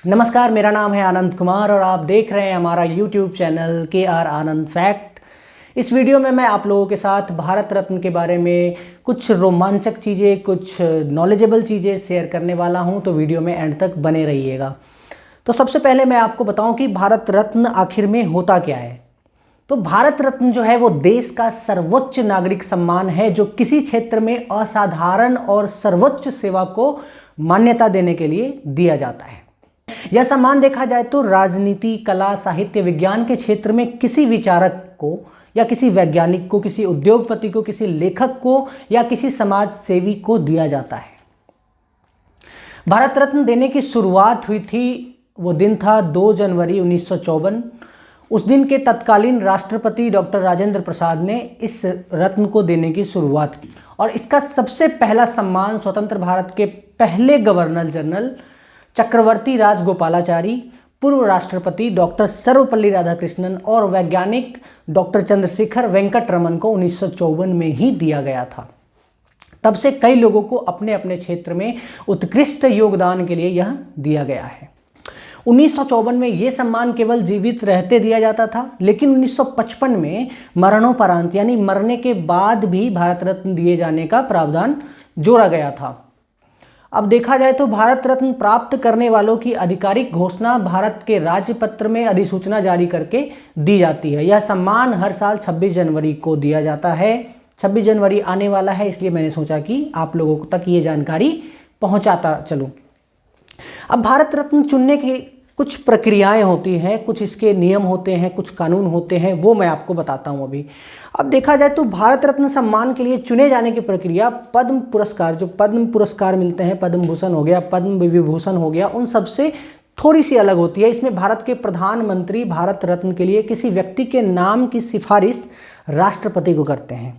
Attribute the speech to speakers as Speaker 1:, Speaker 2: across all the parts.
Speaker 1: नमस्कार, मेरा नाम है आनंद कुमार और आप देख रहे हैं हमारा YouTube चैनल KR आनंद फैक्ट। इस वीडियो में मैं आप लोगों के साथ भारत रत्न के बारे में कुछ रोमांचक चीज़ें, कुछ नॉलेजेबल चीज़ें शेयर करने वाला हूं, तो वीडियो में एंड तक बने रहिएगा। तो सबसे पहले मैं आपको बताऊं कि भारत रत्न आखिर में होता क्या है। तो भारत रत्न जो है वो देश का सर्वोच्च नागरिक सम्मान है, जो किसी क्षेत्र में असाधारण और सर्वोच्च सेवा को मान्यता देने के लिए दिया जाता है। यह सम्मान देखा जाए तो राजनीति, कला, साहित्य, विज्ञान के क्षेत्र में किसी विचारक को या किसी वैज्ञानिक को, किसी उद्योगपति को, किसी लेखक को या किसी समाज सेवी को दिया जाता है। भारत रत्न देने की शुरुआत हुई थी, वो दिन था 2 जनवरी 1954। उस दिन के तत्कालीन राष्ट्रपति डॉक्टर राजेंद्र प्रसाद ने इस रत्न को देने की शुरुआत की और इसका सबसे पहला सम्मान स्वतंत्र भारत के पहले गवर्नर जनरल चक्रवर्ती राजगोपालाचारी, पूर्व राष्ट्रपति डॉक्टर सर्वपल्ली राधाकृष्णन और वैज्ञानिक डॉक्टर चंद्रशेखर वेंकट रमन को 1954 में ही दिया गया था। तब से कई लोगों को अपने अपने क्षेत्र में उत्कृष्ट योगदान के लिए यह दिया गया है। 1954 में यह सम्मान केवल जीवित रहते दिया जाता था, लेकिन 1955 में मरणोपरांत यानी मरने के बाद भी भारत रत्न दिए जाने का प्रावधान जोड़ा गया था। अब देखा जाए तो भारत रत्न प्राप्त करने वालों की आधिकारिक घोषणा भारत के राजपत्र में अधिसूचना जारी करके दी जाती है। यह सम्मान हर साल 26 जनवरी को दिया जाता है। 26 जनवरी आने वाला है, इसलिए मैंने सोचा कि आप लोगों तक ये जानकारी पहुंचाता चलूं। अब भारत रत्न चुनने की कुछ प्रक्रियाएं होती हैं, कुछ इसके नियम होते हैं, कुछ कानून होते हैं, वो मैं आपको बताता हूं अभी। अब देखा जाए तो भारत रत्न सम्मान के लिए चुने जाने की प्रक्रिया पद्म पुरस्कार, जो पद्म पुरस्कार मिलते हैं, पद्म भूषण हो गया, पद्म विभूषण हो गया, उन सबसे थोड़ी सी अलग होती है। इसमें भारत के प्रधानमंत्री भारत रत्न के लिए किसी व्यक्ति के नाम की सिफारिश राष्ट्रपति को करते हैं।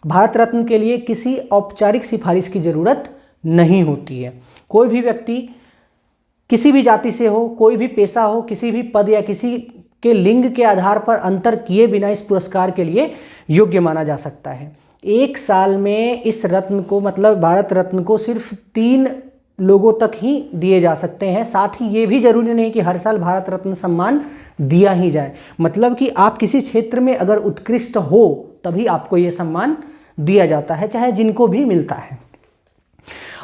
Speaker 1: भारत रत्न के लिए किसी औपचारिक सिफारिश की जरूरत नहीं होती है। कोई भी व्यक्ति किसी भी जाति से हो, कोई भी पेशा हो, किसी भी पद या किसी के लिंग के आधार पर अंतर किए बिना इस पुरस्कार के लिए योग्य माना जा सकता है। एक साल में इस रत्न को, मतलब भारत रत्न को, सिर्फ 3 लोगों तक ही दिए जा सकते हैं। साथ ही ये भी जरूरी नहीं कि हर साल भारत रत्न सम्मान दिया ही जाए, मतलब कि आप किसी क्षेत्र में अगर उत्कृष्ट हो तभी आपको ये सम्मान दिया जाता है, चाहे जिनको भी मिलता है।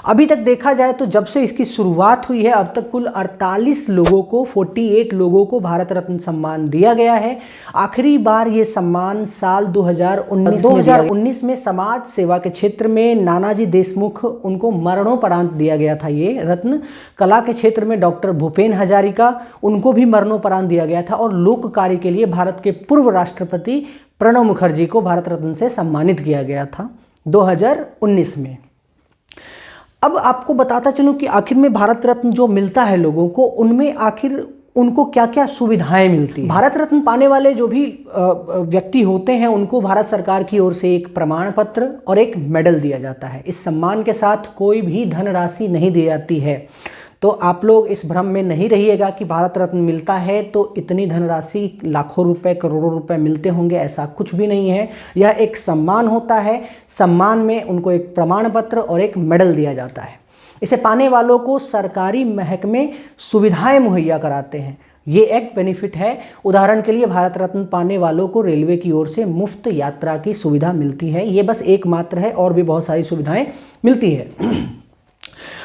Speaker 1: अभी तक देखा जाए तो जब से इसकी शुरुआत हुई है अब तक कुल 48 लोगों को, 48 लोगों को भारत रत्न सम्मान दिया गया है। आखिरी बार ये सम्मान साल 2019 में समाज सेवा के क्षेत्र में नानाजी देशमुख, उनको मरणोपरांत दिया गया था ये रत्न। कला के क्षेत्र में डॉक्टर भूपेन हजारिका, उनको भी मरणोपरांत दिया गया था। और लोक कार्य के लिए भारत के पूर्व राष्ट्रपति प्रणब मुखर्जी को भारत रत्न से सम्मानित किया गया था 2019 में। अब आपको बताता चलूं कि आखिर में भारत रत्न जो मिलता है लोगों को, उनमें आखिर उनको क्या क्या सुविधाएं मिलती हैं। भारत रत्न पाने वाले जो भी व्यक्ति होते हैं उनको भारत सरकार की ओर से एक प्रमाण पत्र और एक मेडल दिया जाता है। इस सम्मान के साथ कोई भी धनराशि नहीं दी जाती है। तो आप लोग इस भ्रम में नहीं रहिएगा कि भारत रत्न मिलता है तो इतनी धनराशि, लाखों रुपए, करोड़ों रुपए मिलते होंगे, ऐसा कुछ भी नहीं है। यह एक सम्मान होता है। सम्मान में उनको एक प्रमाण पत्र और एक मेडल दिया जाता है। इसे पाने वालों को सरकारी महकमे सुविधाएं मुहैया कराते हैं। ये एक बेनिफिट है। उदाहरण के लिए भारत रत्न पाने वालों को रेलवे की ओर से मुफ्त यात्रा की सुविधा मिलती है। ये बस एकमात्र है, और भी बहुत सारी सुविधाएं मिलती है।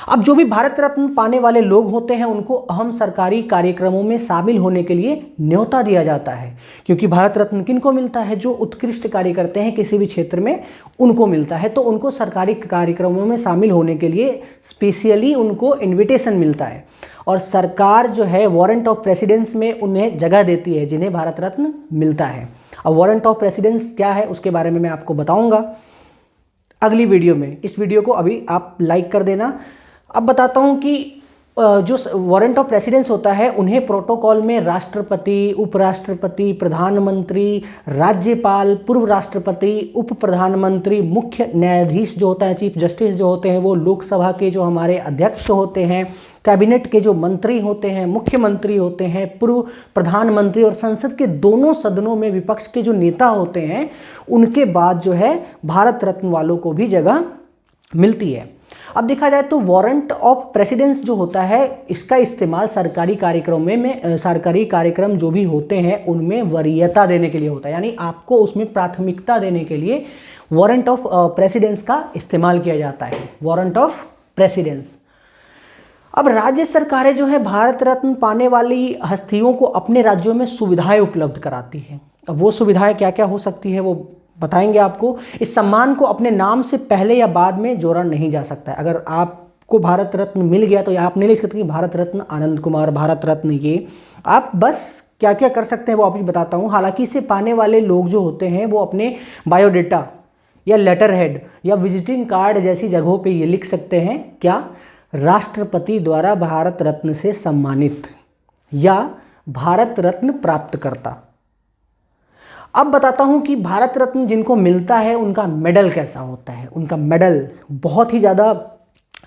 Speaker 1: अब जो भी भारत रत्न पाने वाले लोग होते हैं उनको अहम सरकारी कार्यक्रमों में शामिल होने के लिए न्योता दिया जाता है, क्योंकि भारत रत्न किनको मिलता है? जो उत्कृष्ट कार्य करते हैं किसी भी क्षेत्र में, उनको मिलता है। तो उनको सरकारी कार्यक्रमों में शामिल होने के लिए स्पेशली उनको इन्विटेशन मिलता है, और सरकार जो है वारंट ऑफ प्रेसिडेंस में उन्हें जगह देती है जिन्हें भारत रत्न मिलता है। अब वारंट ऑफ प्रेसिडेंस क्या है उसके बारे में मैं आपको बताऊंगा अगली वीडियो में। इस वीडियो को अभी आप लाइक कर देना। अब बताता हूं कि जो वारंट ऑफ प्रेसिडेंस होता है उन्हें प्रोटोकॉल में राष्ट्रपति, उपराष्ट्रपति, प्रधानमंत्री, राज्यपाल, पूर्व राष्ट्रपति, उप प्रधानमंत्री, मुख्य न्यायाधीश जो होता है, चीफ जस्टिस जो होते हैं, वो लोकसभा के जो हमारे अध्यक्ष होते हैं, कैबिनेट के जो मंत्री होते हैं, मुख्यमंत्री होते हैं, पूर्व प्रधानमंत्री, और संसद के दोनों सदनों में विपक्ष के जो नेता होते हैं, उनके बाद जो है भारत रत्न वालों को भी जगह मिलती है। अब देखा जाए तो वारंट ऑफ प्रेसिडेंस जो होता है, इसका इस्तेमाल सरकारी कार्यक्रम जो भी होते हैं उनमें वरीयता देने के लिए होता है, यानी आपको उसमें प्राथमिकता देने के लिए वारंट ऑफ प्रेसिडेंस का इस्तेमाल किया जाता है, वारंट ऑफ प्रेसिडेंस। अब राज्य सरकारें जो है भारत रत्न पाने वाली हस्तियों को अपने राज्यों में सुविधाएं उपलब्ध कराती हैं। अब वो सुविधाएं क्या क्या हो सकती है वो बताएंगे आपको। इस सम्मान को अपने नाम से पहले या बाद में जोड़ा नहीं जा सकता है। अगर आपको भारत रत्न मिल गया तो आप नहीं लिख सकते कि भारत रत्न आनंद कुमार, भारत रत्न ये, आप बस क्या क्या कर सकते हैं वो आपको बताता हूँ। हालांकि इसे पाने वाले लोग जो होते हैं वो अपने बायोडेटा या लेटर हेड या विजिटिंग कार्ड जैसी जगहों पे ये लिख सकते हैं, क्या, राष्ट्रपति द्वारा भारत रत्न से सम्मानित या भारत रत्न प्राप्त करता। अब बताता हूं कि भारत रत्न जिनको मिलता है उनका मेडल कैसा होता है। उनका मेडल बहुत ही ज़्यादा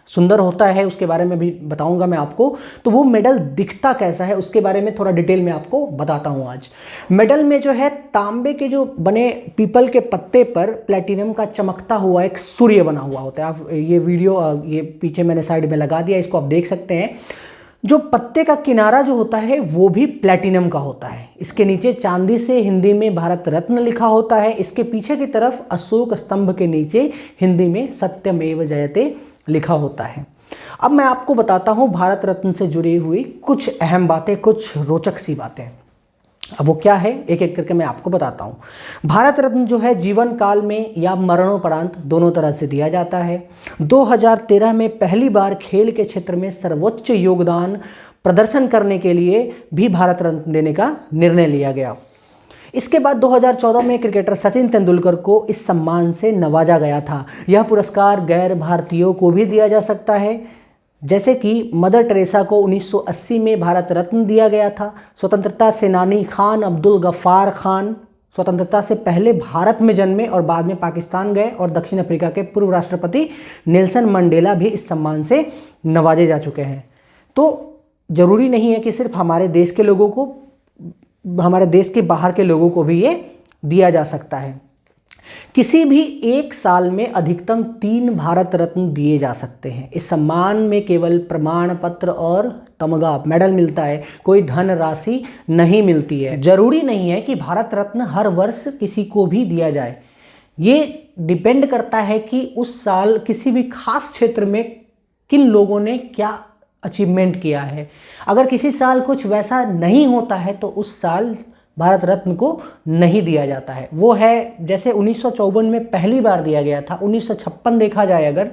Speaker 1: सुंदर होता है, उसके बारे में भी बताऊंगा मैं आपको। तो वो मेडल दिखता कैसा है उसके बारे में थोड़ा डिटेल में आपको बताता हूं आज। मेडल में जो है तांबे के जो बने पीपल के पत्ते पर प्लेटिनम का चमकता हुआ एक सूर्य बना हुआ होता है। आप ये वीडियो ये पीछे मैंने साइड में लगा दिया, इसको आप देख सकते हैं। जो पत्ते का किनारा जो होता है वो भी प्लेटिनम का होता है। इसके नीचे चांदी से हिंदी में भारत रत्न लिखा होता है। इसके पीछे की तरफ अशोक स्तंभ के नीचे हिंदी में सत्यमेव जयते लिखा होता है। अब मैं आपको बताता हूं भारत रत्न से जुड़ी हुई कुछ अहम बातें, कुछ रोचक सी बातें। अब वो क्या है एक एक करके मैं आपको बताता हूं। भारत रत्न जो है जीवन काल में या मरणोपरांत दोनों तरह से दिया जाता है। 2013 में पहली बार खेल के क्षेत्र में सर्वोच्च योगदान प्रदर्शन करने के लिए भी भारत रत्न देने का निर्णय लिया गया। इसके बाद 2014 में क्रिकेटर सचिन तेंदुलकर को इस सम्मान से नवाजा गया था। यह पुरस्कार गैर भारतीयों को भी दिया जा सकता है, जैसे कि मदर टेरेसा को 1980 में भारत रत्न दिया गया था। स्वतंत्रता सेनानी खान अब्दुल गफ्फार खान स्वतंत्रता से पहले भारत में जन्मे और बाद में पाकिस्तान गए, और दक्षिण अफ्रीका के पूर्व राष्ट्रपति नेल्सन मंडेला भी इस सम्मान से नवाजे जा चुके हैं। तो ज़रूरी नहीं है कि सिर्फ हमारे देश के लोगों को, हमारे देश के बाहर के लोगों को भी ये दिया जा सकता है। किसी भी एक साल में अधिकतम 3 भारत रत्न दिए जा सकते हैं। इस सम्मान में केवल प्रमाण पत्र और तमगा मेडल मिलता है, कोई धन राशि नहीं मिलती है। जरूरी नहीं है कि भारत रत्न हर वर्ष किसी को भी दिया जाए। ये डिपेंड करता है कि उस साल किसी भी खास क्षेत्र में किन लोगों ने क्या अचीवमेंट किया है। अगर किसी साल कुछ वैसा नहीं होता है तो उस साल भारत रत्न को नहीं दिया जाता है। वो है जैसे 1954 में पहली बार दिया गया था। 1956 देखा जाए अगर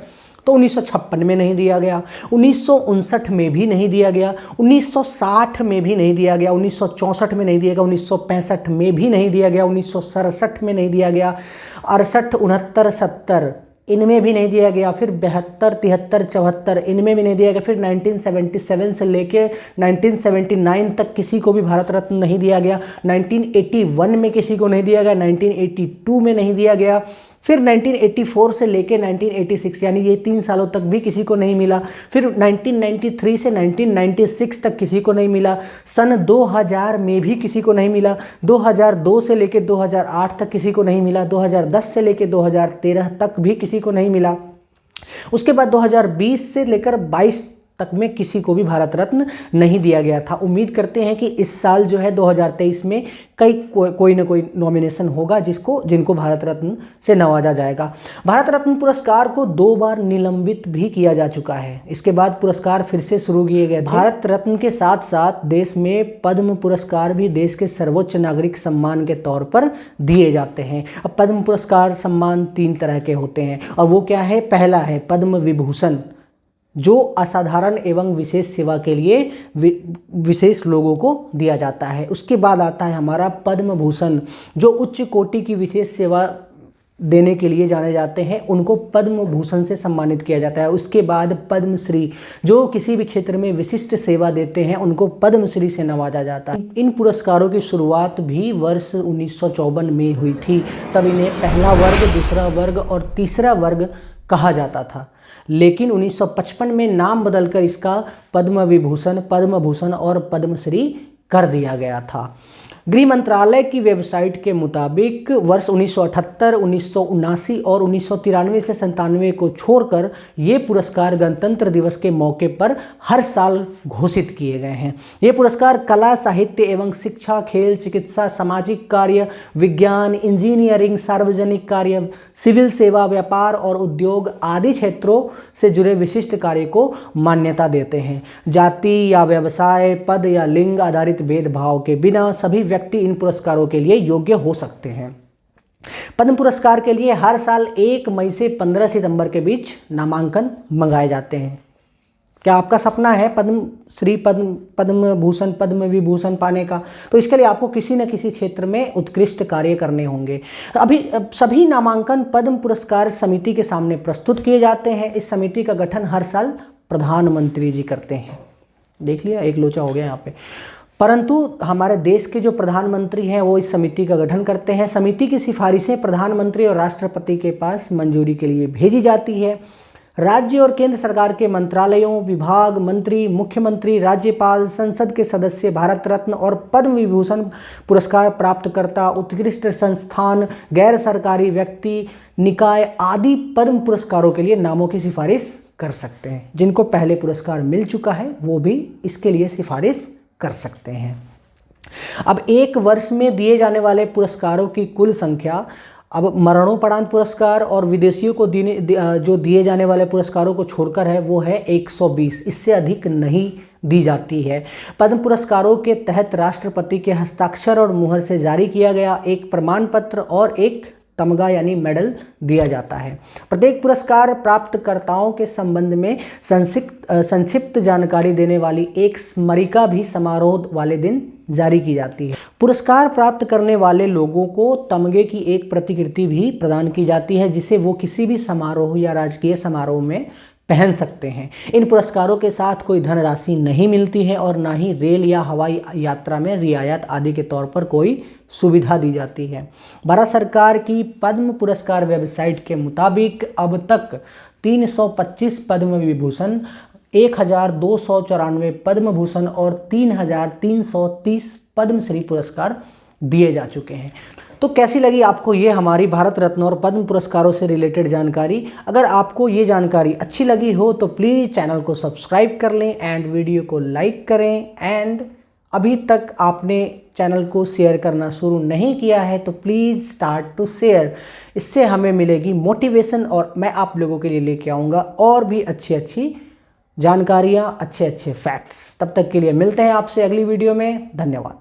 Speaker 1: तो 1956 में नहीं दिया गया, 1959 में भी नहीं दिया गया, 1960 में भी नहीं दिया गया, 1964 में नहीं दिया गया, 1965 में भी नहीं दिया गया, 1967 में नहीं दिया गया, 68, 69, 70 इनमें भी नहीं दिया गया, फिर 72, 73, 74 इनमें भी नहीं दिया गया, फिर 1977 से लेके 1979 तक किसी को भी भारत रत्न नहीं दिया गया, 1981 में किसी को नहीं दिया गया, 1982 में नहीं दिया गया, फिर 1984 से लेके 1986 यानी ये 3 सालों तक भी किसी को नहीं मिला, फिर 1993 से 1996 तक किसी को नहीं मिला, सन 2000 में भी किसी को नहीं मिला, 2002 से लेके 2008 तक किसी को नहीं मिला, 2010 से लेके 2013 तक भी किसी को नहीं मिला। उसके बाद 2020 से लेकर 22 तक में किसी को भी भारत रत्न नहीं दिया गया था। उम्मीद करते हैं कि इस साल जो है 2023 में कोई ना कोई नॉमिनेशन होगा जिनको भारत रत्न से नवाजा जाएगा। भारत रत्न पुरस्कार को 2 बार निलंबित भी किया जा चुका है। इसके बाद पुरस्कार फिर से शुरू किए गए। भारत रत्न के साथ साथ देश में पद्म पुरस्कार भी देश के सर्वोच्च नागरिक सम्मान के तौर पर दिए जाते हैं। अब पद्म पुरस्कार सम्मान 3 तरह के होते हैं और वो क्या है, पहला है पद्म विभूषण जो असाधारण एवं विशेष सेवा के लिए विशेष लोगों को दिया जाता है। उसके बाद आता है हमारा पद्म भूषण जो उच्च कोटि की विशेष सेवा देने के लिए जाने जाते हैं, उनको पद्म भूषण से सम्मानित किया जाता है। उसके बाद पद्मश्री जो किसी भी क्षेत्र में विशिष्ट सेवा देते हैं उनको पद्मश्री से नवाजा जाता है। इन पुरस्कारों की शुरुआत भी वर्ष 1954 में हुई थी। तब इन्हें पहला वर्ग, दूसरा वर्ग और तीसरा वर्ग कहा जाता था, लेकिन 1955 में नाम बदलकर इसका पद्म विभूषण, पद्म भूषण और पद्मश्री कर दिया गया था। गृह मंत्रालय की वेबसाइट के मुताबिक वर्ष 1978, 1979 और 1993 से 97 को छोड़कर ये पुरस्कार गणतंत्र दिवस के मौके पर हर साल घोषित किए गए हैं। ये पुरस्कार कला, साहित्य एवं शिक्षा, खेल, चिकित्सा, सामाजिक कार्य, विज्ञान, इंजीनियरिंग, सार्वजनिक कार्य, सिविल सेवा, व्यापार और उद्योग आदि क्षेत्रों से जुड़े विशिष्ट कार्य को मान्यता देते हैं। जाति या व्यवसाय, पद या लिंग आधारित भेदभाव के बिना सभी व्यक्ति इन पुरस्कारों के लिए योग्य हो सकते हैं। पद्म पुरस्कार के लिए हर साल 1 मई से 15 सितंबर के बीच नामांकन मंगाए जाते हैं। क्या आपका सपना है पद्मश्री, पद्म भूषण, पद्म विभूषण पाने का? तो इसके लिए आपको किसी न किसी क्षेत्र में उत्कृष्ट कार्य करने होंगे। अभी सभी नामांकन पद्म पुरस्कार समिति के सामने प्रस्तुत किए जाते हैं। इस समिति का गठन हर साल प्रधानमंत्री जी करते हैं। देख लिया, एक लोचा हो गया यहाँ पे। परंतु हमारे देश के जो प्रधानमंत्री हैं वो इस समिति का गठन करते हैं। समिति की सिफारिशें प्रधानमंत्री और राष्ट्रपति के पास मंजूरी के लिए भेजी जाती है। राज्य और केंद्र सरकार के मंत्रालयों, विभाग, मंत्री, मुख्यमंत्री, राज्यपाल, संसद के सदस्य, भारत रत्न और पद्म विभूषण पुरस्कार प्राप्तकर्ता, उत्कृष्ट संस्थान, गैर सरकारी व्यक्ति, निकाय आदि पद्म पुरस्कारों के लिए नामों की सिफारिश कर सकते हैं। जिनको पहले पुरस्कार मिल चुका है वो भी इसके लिए सिफारिश कर सकते हैं। अब एक वर्ष में दिए जाने वाले पुरस्कारों की कुल संख्या, अब मरणोपरांत पुरस्कार और विदेशियों को जो दिए जाने वाले पुरस्कारों को छोड़कर है वो है 120। इससे अधिक नहीं दी जाती है। पद्म पुरस्कारों के तहत राष्ट्रपति के हस्ताक्षर और मुहर से जारी किया गया एक प्रमाण पत्र और एक तमगा यानी मेडल दिया जाता है। प्रत्येक पुरस्कार प्राप्तकर्ताओं के संबंध में संक्षिप्त जानकारी देने वाली एक स्मरिका भी समारोह वाले दिन जारी की जाती है। पुरस्कार प्राप्त करने वाले लोगों को तमगे की एक प्रतिकृति भी प्रदान की जाती है जिसे वो किसी भी समारोह या राजकीय समारोह में पहन सकते हैं। इन पुरस्कारों के साथ कोई धनराशि नहीं मिलती है और ना ही रेल या हवाई यात्रा में रियायत आदि के तौर पर कोई सुविधा दी जाती है। भारत सरकार की पद्म पुरस्कार वेबसाइट के मुताबिक अब तक 325 पद्म विभूषण, 1294 पद्म भूषण और 3330 पद्मश्री पुरस्कार दिए जा चुके हैं। तो कैसी लगी आपको ये हमारी भारत रत्न और पद्म पुरस्कारों से रिलेटेड जानकारी? अगर आपको ये जानकारी अच्छी लगी हो तो प्लीज़ चैनल को सब्सक्राइब कर लें एंड वीडियो को लाइक करें। एंड अभी तक आपने चैनल को शेयर करना शुरू नहीं किया है तो प्लीज़ स्टार्ट टू शेयर। इससे हमें मिलेगी मोटिवेशन और मैं आप लोगों के लिए लेके आऊँगा और भी अच्छी जानकारियाँ, अच्छे फैक्ट्स। तब तक के लिए मिलते हैं आपसे अगली वीडियो में। धन्यवाद।